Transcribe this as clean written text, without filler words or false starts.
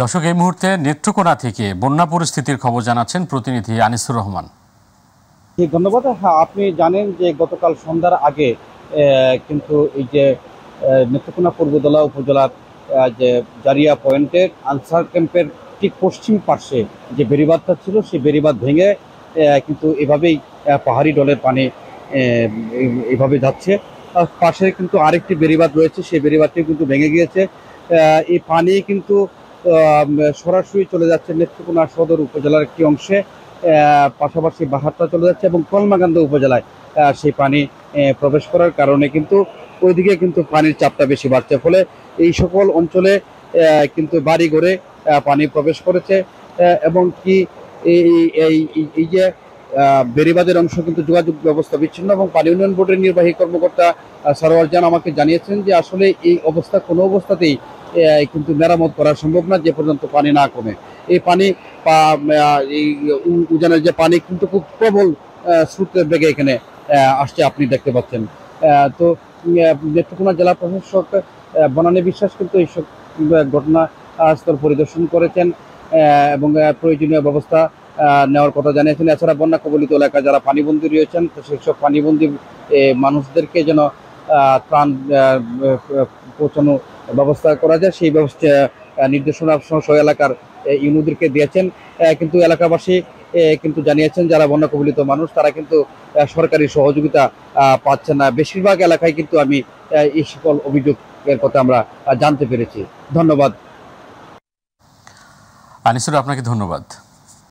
দর্শক, এই মুহূর্তে নেত্রকোনা থেকে বন্যা পরিস্থিতির খবর জানাচ্ছেন প্রতিনিধি আনিসুর রহমান। ধন্যবাদ। হ্যাঁ, আপনি জানেন যে গতকাল সন্ধ্যার আগে কিন্তু এই যে নেত্রকোনা পূর্বদলা উপজেলার যে জারিয়া পয়েন্টের আনসার ক্যাম্পের ঠিক পশ্চিম পার্শ্বে যে বেড়িবাঁধটা ছিল সেই বেড়িবাঁধ ভেঙে কিন্তু এভাবেই পাহাড়ি ডলের পানি এভাবে যাচ্ছে। পাশে কিন্তু আরেকটি বেড়িবাঁধ রয়েছে, সেই বেড়িবাঁধটি কিন্তু ভেঙে গিয়েছে। এই পানি কিন্তু সরাসরি চলে যাচ্ছে নেত্রকোনা সদর উপজেলার একটি অংশে, পাশাপাশি বাহারটা চলে যাচ্ছে এবং কলমাকান্দা উপজেলায় সেই পানি প্রবেশ করার কারণে কিন্তু ওইদিকে কিন্তু পানির চাপটা বেশি বাড়ছে। ফলে এই সকল অঞ্চলে কিন্তু বাড়ি ঘরে পানি প্রবেশ করেছে এবং কি এই যে বেড়িবাঁধের অংশ কিন্তু যোগাযোগ ব্যবস্থা বিচ্ছিন্ন। এবং পানি উন্নয়ন বোর্ডের নির্বাহী কর্মকর্তা সরোয়ার জান আমাকে জানিয়েছেন যে আসলে এই অবস্থা কোনো অবস্থাতেই কিন্তু মেরামত করা সম্ভব না যে পর্যন্ত পানি না কমে। এই পানি এই উজানের যে পানি কিন্তু খুব প্রবল স্রোতের বেগে এখানে আসছে, আপনি দেখতে পাচ্ছেন। তো নেত্রকোনা জেলা প্রশাসক বনানী বিশ্বাস কিন্তু এইসব ঘটনাস্থল পরিদর্শন করেছেন এবং প্রয়োজনীয় ব্যবস্থা নেওয়ার কথা জানিয়েছেন। এছাড়া বন্যা কবলিত এলাকা যারা পানিবন্দী রয়েছেন তো সেসব পানিবন্দী মানুষদেরকে যেন ত্রাণ পৌঁছানো ব্যবস্থা করা যায় সেই ব্যবস্থা নির্দেশনা এলাকার ইউনুদেরকে দিয়েছেন। কিন্তু এলাকাবাসী কিন্তু জানিয়েছেন যারা বন্যা কবলিত মানুষ তারা কিন্তু সরকারি সহযোগিতা পাচ্ছেন না। বেশিরভাগ এলাকায় কিন্তু আমি এই সকল অভিযোগের কথা আমরা জানতে পেরেছি। ধন্যবাদ আনিসুর, আপনাকে ধন্যবাদ।